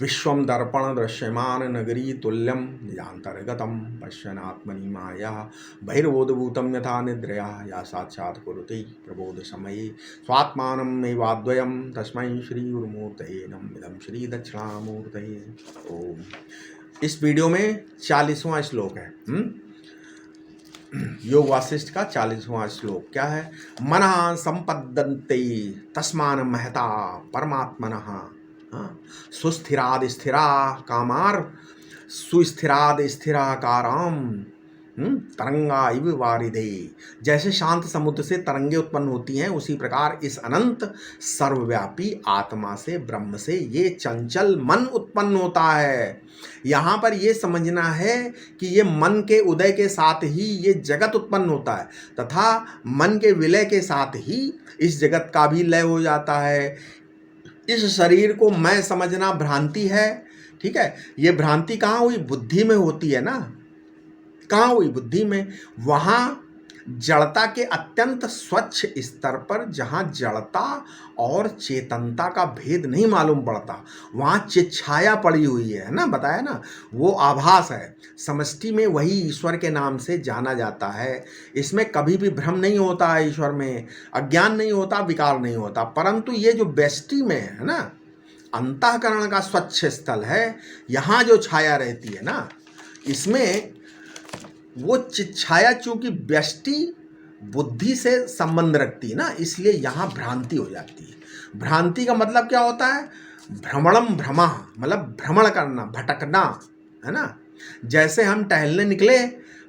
विश्वम दर्पण दृश्यमान नगरी तुल्यम निजांतर्गतम पश्यनात्मनि माया बहिर्बोधभूतं यथा निद्रया या साक्षात् कुरुते प्रबोध समये स्वात्मानं नैवाद्वयं तस्मै श्री गुरुमूर्तये नमः। इदं श्री दक्षिणामूर्तये। ओम। इस वीडियो में 40वां श्लोक है। योग वासिष्ठ का 40वां श्लोक क्या है? मनः संपद्यन्ते तस्मान् महता परमात्मनः सुस्थिराद स्थिरा कामार सुस्थिराद स्थिराकाराम तरंगा इव वारिधे। जैसे शांत समुद्र से तरंगे उत्पन्न होती हैं, उसी प्रकार इस अनंत सर्वव्यापी आत्मा से, ब्रह्म से ये चंचल मन उत्पन्न होता है। यहाँ पर ये समझना है कि ये मन के उदय के साथ ही ये जगत उत्पन्न होता है तथा मन के विलय के साथ ही इस जगत का भी लय हो जाता है। इस शरीर को मैं समझना भ्रांति है। ठीक है, ये भ्रांति कहाँ हुई? बुद्धि में होती है ना। कहाँ हुई? बुद्धि में। वहाँ जड़ता के अत्यंत स्वच्छ स्तर पर, जहाँ जड़ता और चेतनता का भेद नहीं मालूम पड़ता, वहाँ चिच्छाया पड़ी हुई है ना, बताया ना, वो आभास है। समष्टि में वही ईश्वर के नाम से जाना जाता है। इसमें कभी भी भ्रम नहीं होता है, ईश्वर में अज्ञान नहीं होता, विकार नहीं होता। परंतु ये जो व्यष्टि में है ना, अंतःकरण का स्वच्छ स्थल है, यहाँ जो छाया रहती है ना, इसमें वो चिच्छाया चूंकि व्यष्टि बुद्धि से संबंध रखती है ना, इसलिए यहाँ भ्रांति हो जाती है। भ्रांति का मतलब क्या होता है? भ्रमणम भ्रमा, मतलब भ्रमण करना, भटकना, है ना। जैसे हम टहलने निकले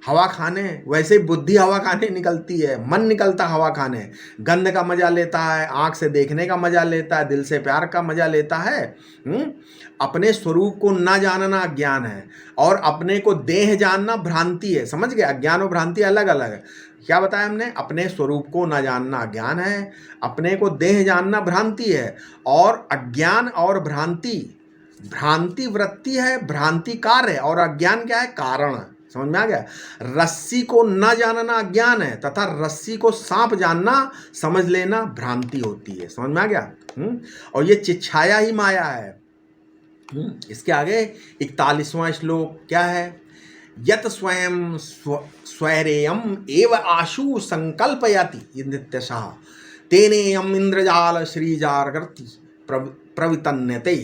हवा खाने, वैसे ही बुद्धि हवा खाने निकलती है, मन निकलता हवा खाने। गंध का मजा लेता है, आँख से देखने का मजा लेता है, दिल से प्यार का मजा लेता है। अपने स्वरूप को ना जानना ज्ञान है और अपने को देह जानना भ्रांति है। समझ गए? अज्ञान और भ्रांति अलग अलग है। क्या बताया हमने? अपने स्वरूप को ना जानना ज्ञान है, अपने को देह जानना भ्रांति है। और अज्ञान और भ्रांति, भ्रांति वृत्ति है, भ्रांति कार्य है, और अज्ञान क्या है? कारण। समझ में आ गया? रस्सी को न जानना अज्ञान है तथा रस्सी को सांप जानना, समझ लेना, भ्रांति होती है। समझ में आ गया? और ये चिच्छाया ही माया है। इसके आगे 41वां श्लोक क्या है? यत स्वयं स्वैरेयम एव आशु संकल्पयति नित्यशः तेनेयम इंद्रजाल श्रीजागर्ति प्रवितन्यते।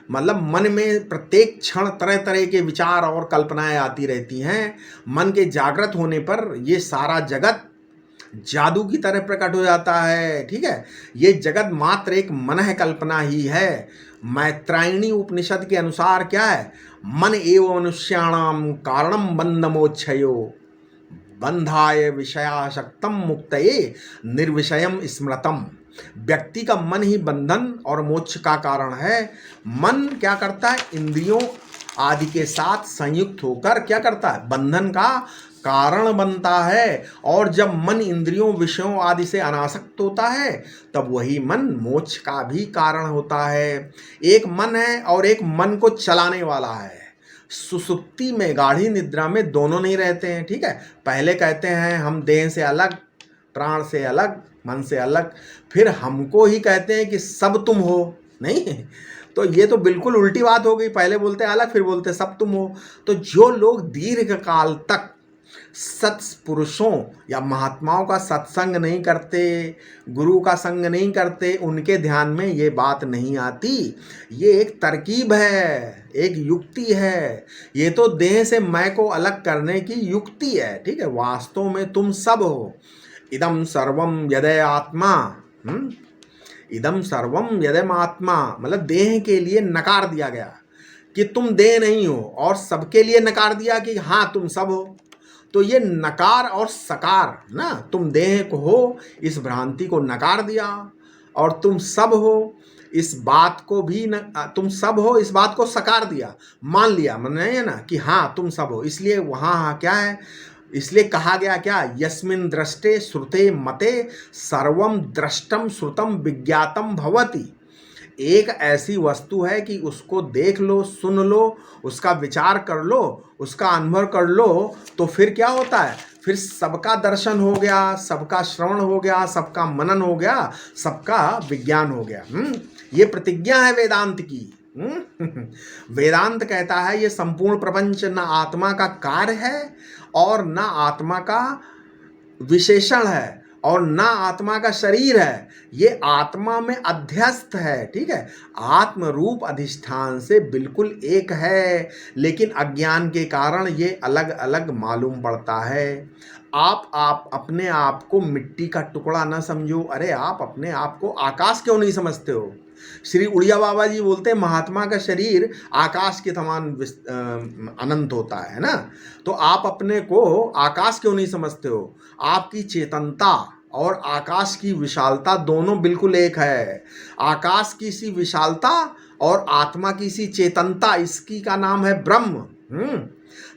मतलब मन में प्रत्येक क्षण तरह तरह के विचार और कल्पनाएं आती रहती हैं। मन के जागृत होने पर ये सारा जगत जादू की तरह प्रकट हो जाता है। ठीक है, ये जगत मात्र एक मन कल्पना ही है। मैत्रायणी उपनिषद के अनुसार क्या है? मन एव मनुष्याणाम कारणम बंधमोक्षयो बंधाय विषयाशक्तम मुक्तये निर्विषयम स्मृतम। व्यक्ति का मन ही बंधन और मोक्ष का कारण है। मन क्या करता है? इंद्रियों आदि के साथ संयुक्त होकर क्या करता है? बंधन का कारण बनता है। और जब मन इंद्रियों विषयों आदि से अनासक्त होता है, तब वही मन मोक्ष का भी कारण होता है। एक मन है और एक मन को चलाने वाला है। सुसुप्ति में, गाढ़ी निद्रा में दोनों नहीं रहते हैं। ठीक है, पहले कहते हैं हम देह से अलग, प्राण से अलग, मन से अलग, फिर हमको ही कहते हैं कि सब तुम हो। नहीं, तो ये तो बिल्कुल उल्टी बात हो गई। पहले बोलते अलग, फिर बोलते सब तुम हो। तो जो लोग दीर्घ काल तक सत्पुरुषों या महात्माओं का सत्संग नहीं करते, गुरु का संग नहीं करते, उनके ध्यान में ये बात नहीं आती। ये एक तरकीब है, एक युक्ति है। ये तो देह से मैं को अलग करने की युक्ति है। ठीक है, वास्तव में तुम सब हो। इदम सर्वम यदय आत्मा, इदम सर्वम यदम आत्मा, मतलब देह के लिए नकार दिया गया कि तुम देह नहीं हो, और सबके लिए नकार दिया कि हाँ तुम सब हो। तो ये नकार और सकार ना, तुम देह को हो इस भ्रांति को नकार दिया, और तुम सब हो इस बात को भी तुम सब हो इस बात को सकार दिया, मान लिया, माने है ना कि हाँ तुम सब हो। इसलिए वहाँ क्या है? इसलिए कहा गया क्या? यस्मिन् दृष्टे श्रुते मते सर्वम दृष्टम श्रुतम विज्ञातम भवति। एक ऐसी वस्तु है कि उसको देख लो, सुन लो, उसका विचार कर लो, उसका अनुभव कर लो, तो फिर क्या होता है? फिर सबका दर्शन हो गया, सबका श्रवण हो गया, सबका मनन हो गया, सबका विज्ञान हो गया। ये प्रतिज्ञा है वेदांत की। वेदांत कहता है ये संपूर्ण प्रपंच न आत्मा का कार्य है और न आत्मा का विशेषण है और ना आत्मा का शरीर है, ये आत्मा में अध्यस्त है। ठीक है, आत्म रूप अधिष्ठान से बिल्कुल एक है, लेकिन अज्ञान के कारण ये अलग अलग मालूम पड़ता है। आप अपने आप को मिट्टी का टुकड़ा ना समझो। अरे आप अपने आप को आकाश क्यों नहीं समझते हो? श्री उड़िया बाबा जी बोलते हैं महात्मा का शरीर आकाश के समान अनंत होता है ना। तो आप अपने को आकाश क्यों नहीं समझते हो? आपकी चेतनता और आकाश की विशालता दोनों बिल्कुल एक है। आकाश की सी विशालता और आत्मा की सी चेतनता, इसकी का नाम है ब्रह्म।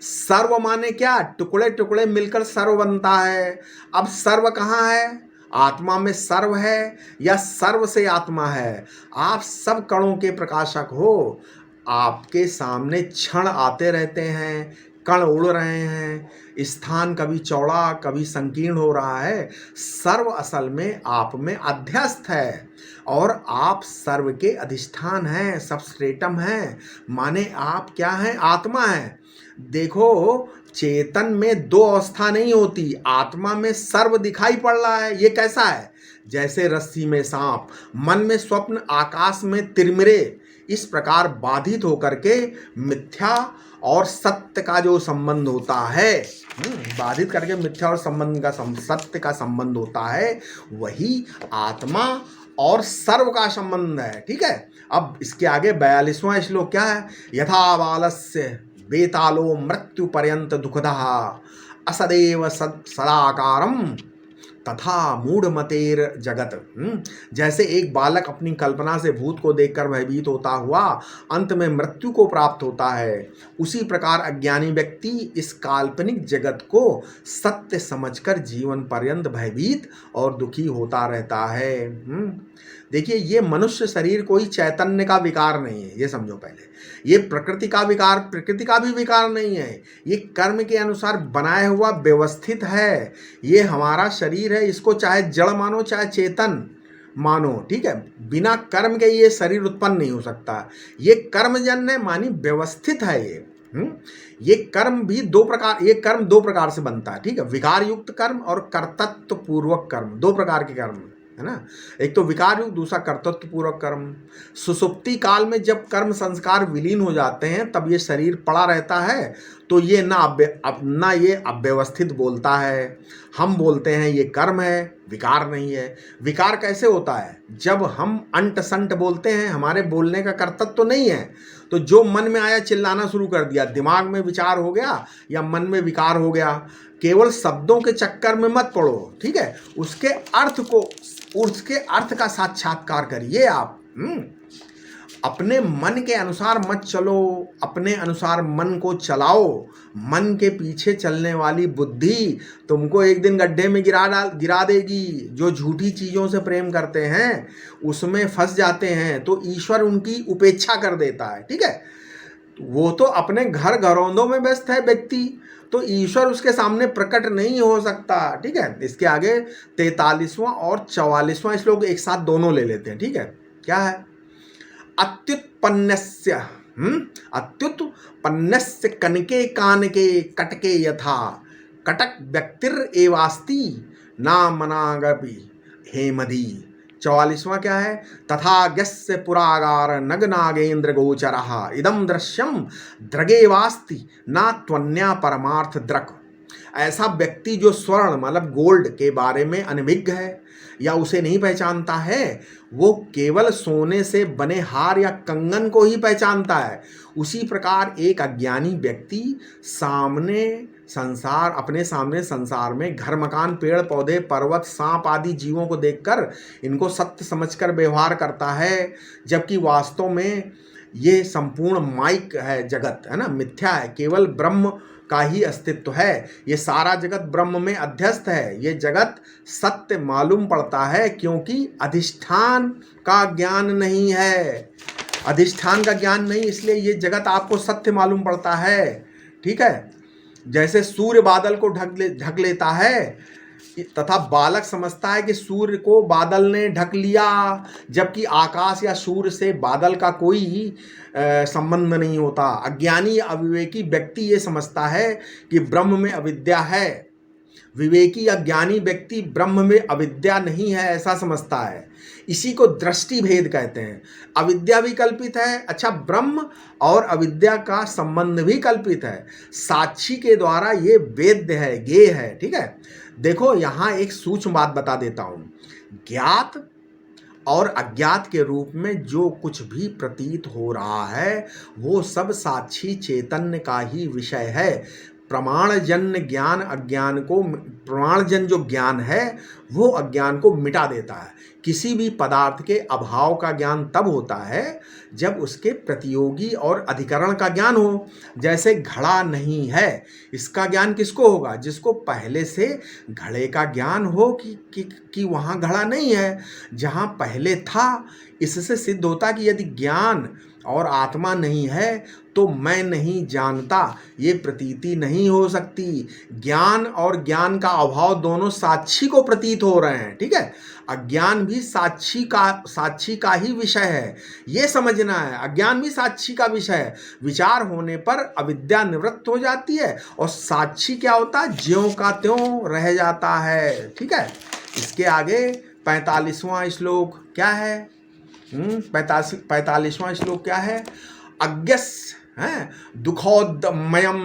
सर्व माने क्या? टुकड़े टुकड़े मिलकर सर्व बनता है। अब सर्व कहाँ है? आत्मा में सर्व है या सर्व से आत्मा है? आप सब कणों के प्रकाशक हो। आपके सामने क्षण आते रहते हैं, कण उड़ रहे हैं, स्थान कभी चौड़ा कभी संकीर्ण हो रहा है। सर्व असल में आप में अध्यस्त है और आप सर्व के अधिष्ठान हैं, सबस्ट्रेटम हैं। माने आप क्या हैं? आत्मा है। देखो, चेतन में दो अवस्था नहीं होती, आत्मा में सर्व दिखाई पड़ रहा है। ये कैसा है? जैसे रस्सी में सांप, मन में स्वप्न, आकाश में तिरमिरे, इस प्रकार बाधित होकर के मिथ्या और सत्य का जो संबंध होता है, बाधित करके मिथ्या और संबंध का सत्य का संबंध होता है, वही आत्मा और सर्व का संबंध है। ठीक है, अब इसके आगे 42वां श्लोक क्या है? यथा बालस्य बेतालो मृत्यु पर्यंत दुखदः असदेव सदाकारम तथा मूढ़मतेर जगत। जैसे एक बालक अपनी कल्पना से भूत को देखकर भयभीत होता हुआ अंत में मृत्यु को प्राप्त होता है, उसी प्रकार अज्ञानी व्यक्ति इस काल्पनिक जगत को सत्य समझकर जीवन पर्यंत भयभीत और दुखी होता रहता है। देखिए, ये मनुष्य शरीर कोई चैतन्य का विकार नहीं है, ये समझो पहले। ये प्रकृति का विकार, प्रकृति का भी विकार नहीं है। ये कर्म के अनुसार बनाया हुआ व्यवस्थित है। ये हमारा शरीर है, इसको चाहे जड़ मानो चाहे चेतन मानो। ठीक है, बिना कर्म के ये शरीर उत्पन्न नहीं हो सकता। ये कर्मजन्य मानी व्यवस्थित है। ये कर्म भी दो प्रकार से बनता है। ठीक है, विकार युक्त कर्म और कर्तृत्व पूर्वक कर्म, दो प्रकार के कर्म है ना। एक तो विकार युक्त, दूसरा कर्तृत्व पूर्वक कर्म। सुसुप्ति काल में जब कर्म संस्कार विलीन हो जाते हैं तब ये शरीर पड़ा रहता है, तो ये ना ये अव्यवस्थित बोलता है। हम बोलते हैं ये कर्म है, विकार नहीं है। विकार कैसे होता है? जब हम अंट संट बोलते हैं, हमारे बोलने का कर्तव्य तो नहीं है, तो जो मन में आया चिल्लाना शुरू कर दिया, दिमाग में विचार हो गया या मन में विकार हो गया। केवल शब्दों के चक्कर में मत पड़ो। ठीक है, उसके अर्थ का साक्षात्कार करिए आप। अपने मन के अनुसार मत चलो, अपने अनुसार मन को चलाओ। मन के पीछे चलने वाली बुद्धि तुमको एक दिन गड्ढे में गिरा देगी। जो झूठी चीज़ों से प्रेम करते हैं उसमें फंस जाते हैं, तो ईश्वर उनकी उपेक्षा कर देता है। ठीक है, वो तो अपने घरौंदों में व्यस्त है व्यक्ति, तो ईश्वर उसके सामने प्रकट नहीं हो सकता। ठीक है, इसके आगे 43वां और 44वां श्लोक एक साथ दोनों ले लेते हैं। ठीक है, क्या है? अत्युत्पन्नस्य कनके कानके कटके यथा कटक व्यक्तिर एवास्ति ना मनागपि हेमधी। 44वां क्या है? तथा गस्य पुरागार नग नागेंद्र गोचरः इदम दृश्यम द्रगेवास्ति ना त्वन्या परमार्थ द्रक। ऐसा व्यक्ति जो स्वर्ण मतलब गोल्ड के बारे में अनभिज्ञ है या उसे नहीं पहचानता है, वो केवल सोने से बने हार या कंगन को ही पहचानता है। उसी प्रकार एक अज्ञानी व्यक्ति अपने सामने संसार में घर मकान पेड़ पौधे पर्वत सांप आदि जीवों को देखकर इनको सत्य समझकर व्यवहार करता है, जबकि वास्तव में ये संपूर्ण माइक है, जगत है ना, मिथ्या है। केवल ब्रह्म का ही अस्तित्व है। ये सारा जगत ब्रह्म में अध्यस्त है। ये जगत सत्य मालूम पड़ता है क्योंकि अधिष्ठान का ज्ञान नहीं है। अधिष्ठान का ज्ञान नहीं, इसलिए ये जगत आपको सत्य मालूम पड़ता है। ठीक है, जैसे सूर्य बादल को ढक लेता है, तथा बालक समझता है कि सूर्य को बादल ने ढक लिया, जबकि आकाश या सूर्य से बादल का कोई संबंध नहीं होता। अज्ञानी या अविवेकी व्यक्ति ये समझता है कि ब्रह्म में अविद्या है। विवेकी या ज्ञानी व्यक्ति ब्रह्म में अविद्या नहीं है ऐसा समझता है। इसी को दृष्टि भेद कहते हैं। अविद्या भी कल्पित है, अच्छा ब्रह्म और अविद्या का संबंध भी कल्पित है। साक्षी के द्वारा ये वेद्य है, ज्ञेय है। ठीक है, देखो यहाँ एक सूक्ष्म बात बता देता हूँ। ज्ञात और अज्ञात के रूप में जो कुछ भी प्रतीत हो रहा है वो सब साक्षी चैतन्य का ही विषय है। प्रमाणजन्य ज्ञान अज्ञान को, प्रमाणजन्य जो ज्ञान है वो अज्ञान को मिटा देता है। किसी भी पदार्थ के अभाव का ज्ञान तब होता है जब उसके प्रतियोगी और अधिकरण का ज्ञान हो। जैसे घड़ा नहीं है, इसका ज्ञान किसको होगा? जिसको पहले से घड़े का ज्ञान हो कि वहाँ घड़ा नहीं है, जहाँ पहले था। इससे सिद्ध होता कि यदि ज्ञान और आत्मा नहीं है तो मैं नहीं जानता, ये प्रतीति नहीं हो सकती। ज्ञान और ज्ञान का अभाव दोनों साक्षी को प्रतीत हो रहे हैं। ठीक है, अज्ञान भी साक्षी का ही विषय है, ये समझना है। अज्ञान भी साक्षी का विषय है। विचार होने पर अविद्या निवृत्त हो जाती है और साक्षी क्या होता है? ज्यों का त्यों रह जाता है। ठीक है, इसके आगे 45वां श्लोक क्या है? 45वां श्लोक क्या है? अज्ञस्य है दुखोदमयम,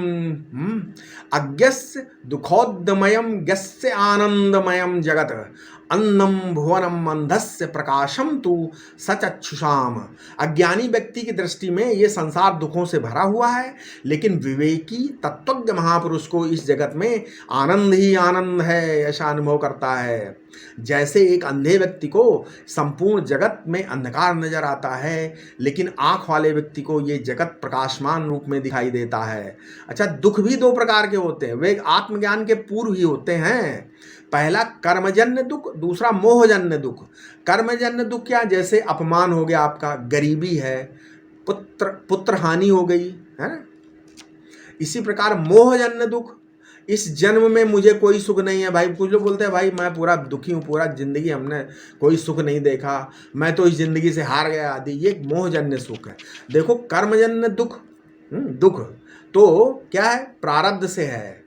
अज्ञस्य दुखोदमयम ज्ञस्य आनंदमयम जगत अन्नम भुवनम अंधस्य प्रकाशम तु सचक्षुषाम। अज्ञानी व्यक्ति की दृष्टि में ये संसार दुखों से भरा हुआ है, लेकिन विवेकी तत्वज्ञ महापुरुष को इस जगत में आनंद ही आनंद है ऐसा अनुभव करता है। जैसे एक अंधे व्यक्ति को संपूर्ण जगत में अंधकार नजर आता है, लेकिन आंख वाले व्यक्ति को ये जगत प्रकाशमान रूप में दिखाई देता है। अच्छा, दुख भी दो प्रकार के होते हैं, वे आत्मज्ञान के पूर्व ही होते हैं। पहला कर्मजन्य दुख, दूसरा मोहजन्य दुख। कर्मजन्य दुख क्या? जैसे अपमान हो गया आपका, गरीबी है, पुत्र हानि हो गई है ना। इसी प्रकार मोहजन्य दुख, इस जन्म में मुझे कोई सुख नहीं है। भाई कुछ लोग बोलते हैं भाई मैं पूरा दुखी हूँ, पूरा जिंदगी हमने कोई सुख नहीं देखा, मैं तो इस जिंदगी से हार गया आदि, ये मोहजन्य सुख है। देखो कर्मजन्य दुख, दुख तो क्या है? प्रारब्ध से है,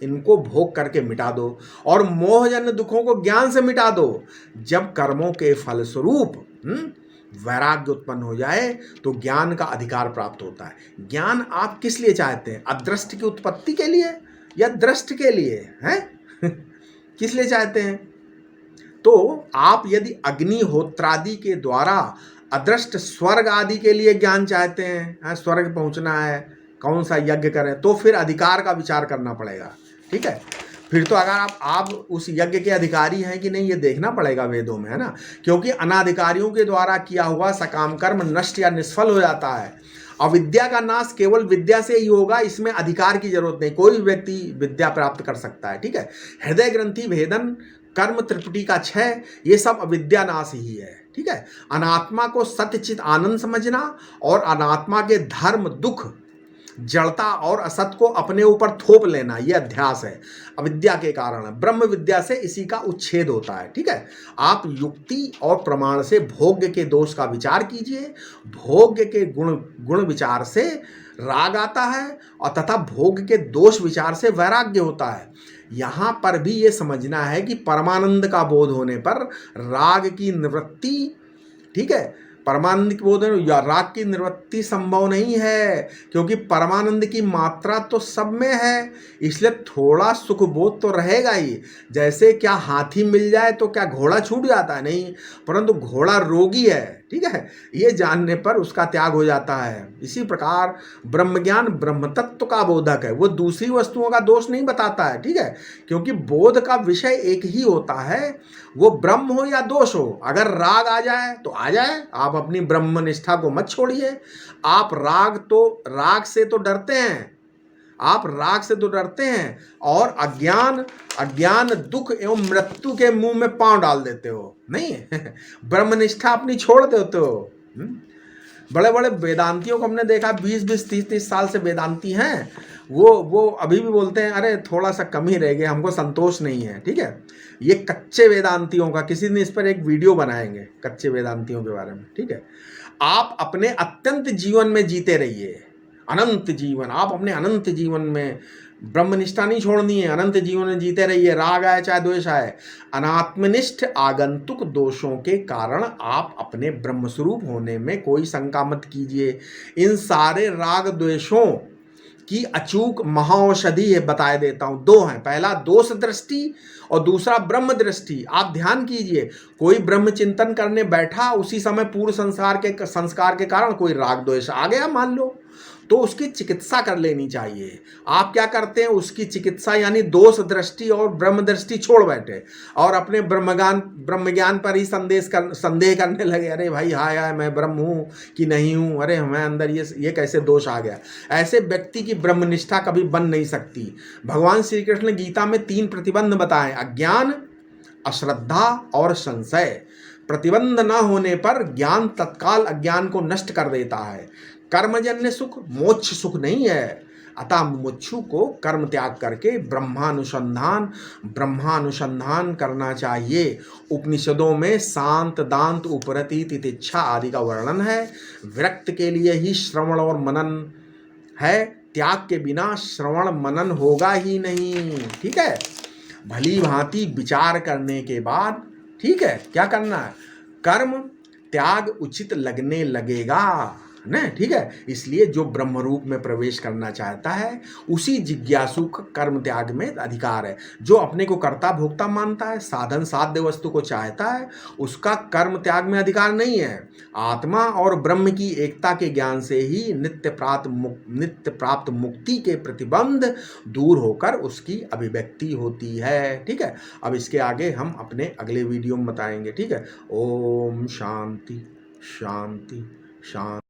इनको भोग करके मिटा दो। और मोहजन्य दुखों को ज्ञान से मिटा दो। जब कर्मों के फलस्वरूप वैराग्य उत्पन्न हो जाए तो ज्ञान का अधिकार प्राप्त होता है। ज्ञान आप किस लिए चाहते हैं? अदृष्ट की उत्पत्ति के लिए या दृष्ट के लिए हैं? किस लिए चाहते हैं? तो आप यदि अग्निहोत्रादि के द्वारा अदृष्ट स्वर्ग आदि के लिए ज्ञान चाहते हैं, स्वर्ग पहुंचना है, कौन सा यज्ञ करें, तो फिर अधिकार का विचार करना पड़ेगा। ठीक है, फिर तो अगर आप उस यज्ञ के अधिकारी हैं कि नहीं ये देखना पड़ेगा वेदों में, है ना। क्योंकि अनाधिकारियों के द्वारा किया हुआ सकाम कर्म नष्ट या निष्फल हो जाता है। अविद्या का नाश केवल विद्या से ही होगा, इसमें अधिकार की जरूरत नहीं, कोई व्यक्ति विद्या प्राप्त कर सकता है। ठीक है, हृदय ग्रंथि भेदन, कर्म त्रिपुटी का क्षय, ये सब अविद्या नाश ही है। ठीक है, अनात्मा को सत्यचित आनंद समझना और अनात्मा के धर्म दुख जड़ता और असत को अपने ऊपर थोप लेना, यह अध्यास है, अविद्या के कारण है। ब्रह्म विद्या से इसी का उच्छेद होता है। ठीक है, आप युक्ति और प्रमाण से भोग्य के दोष का विचार कीजिए। भोग्य के गुण विचार से राग आता है और तथा भोग के दोष विचार से वैराग्य होता है। यहाँ पर भी ये समझना है कि परमानंद का बोध होने पर राग की निवृत्ति, ठीक है, परमानंद की बोध या राग की निवृत्ति संभव नहीं है, क्योंकि परमानंद की मात्रा तो सब में है, इसलिए थोड़ा सुख बोध तो रहेगा ही। जैसे क्या हाथी मिल जाए तो क्या घोड़ा छूट जाता है? नहीं, परंतु घोड़ा रोगी है, ठीक है, ये जानने पर उसका त्याग हो जाता है। इसी प्रकार ब्रह्मज्ञान ब्रह्म तत्व का बोधक है, वो दूसरी वस्तुओं का दोष नहीं बताता है। ठीक है, क्योंकि बोध का विषय एक ही होता है, वो ब्रह्म हो या दोष हो। अगर राग आ जाए तो आ जाए, आप अपनी ब्रह्म निष्ठा को मत छोड़िए। आप राग से तो डरते हैं, आप राग से तो डरते हैं और अज्ञान दुख एवं मृत्यु के मुंह में पांव डाल देते हो, नहीं ब्रह्मनिष्ठा अपनी छोड़ देते हो। बड़े बड़े वेदांतियों को हमने देखा 20-20, 30-30 साल से वेदांती हैं वो अभी भी बोलते हैं अरे थोड़ा सा कम ही रह गया, हमको संतोष नहीं है। ठीक है, ये कच्चे वेदांतियों का, किसी दिन इस पर एक वीडियो बनाएंगे कच्चे वेदांतियों के बारे में। ठीक है, आप अपने अत्यंत जीवन में जीते रहिए, अनंत जीवन, आप अपने अनंत जीवन में ब्रह्मनिष्ठा नहीं छोड़नी है, अनंत जीवन में जीते रहिए, राग आए चाहे द्वेष आए। अनात्मनिष्ठ आगंतुक दोषों के कारण आप अपने ब्रह्मस्वरूप होने में कोई शंका मत कीजिए। इन सारे राग द्वेषों की अचूक महाऔषधि ये बताए देता हूं, दो हैं, पहला दोष दृष्टि और दूसरा ब्रह्म दृष्टि। आप ध्यान कीजिए, कोई ब्रह्म चिंतन करने बैठा, उसी समय पूर्व संस्कार के कारण कोई राग द्वेष आ गया मान लो, तो उसकी चिकित्सा कर लेनी चाहिए। आप क्या करते हैं, उसकी चिकित्सा यानी दोष दृष्टि और ब्रह्म दृष्टि छोड़ बैठे और अपने ब्रह्म ज्ञान पर ही संदेह करने लगे, अरे भाई हाय हाय मैं ब्रह्म हूँ कि नहीं हूँ, अरे मैं अंदर ये कैसे दोष आ गया। ऐसे व्यक्ति की ब्रह्मनिष्ठा कभी बन नहीं सकती। भगवान श्री कृष्ण ने गीता में 3 प्रतिबंध बताए, अज्ञान, अश्रद्धा और संशय। प्रतिबंध न होने पर ज्ञान तत्काल अज्ञान को नष्ट कर देता है। कर्मजन्य सुख मोक्ष सुख नहीं है, अतः मुमुक्षु को कर्म त्याग करके ब्रह्मानुसंधान करना चाहिए। उपनिषदों में शांत, दांत, उपरति, तितिक्षा आदि का वर्णन है। विरक्त के लिए ही श्रवण और मनन है, त्याग के बिना श्रवण मनन होगा ही नहीं। ठीक है, भली भांति विचार करने के बाद, ठीक है, क्या करना है, कर्म त्याग उचित लगने लगेगा ना। ठीक है, इसलिए जो ब्रह्म रूप में प्रवेश करना चाहता है उसी जिज्ञासु का कर्म त्याग में अधिकार है। जो अपने को कर्ता भोक्ता मानता है, साधन साध्य वस्तु को चाहता है, उसका कर्म त्याग में अधिकार नहीं है। आत्मा और ब्रह्म की एकता के ज्ञान से ही नित्य प्राप्त मुक्ति के प्रतिबंध दूर होकर उसकी अभिव्यक्ति होती है। ठीक है, अब इसके आगे हम अपने अगले वीडियो में बताएंगे। ठीक है, ओम शांति शांति शांति।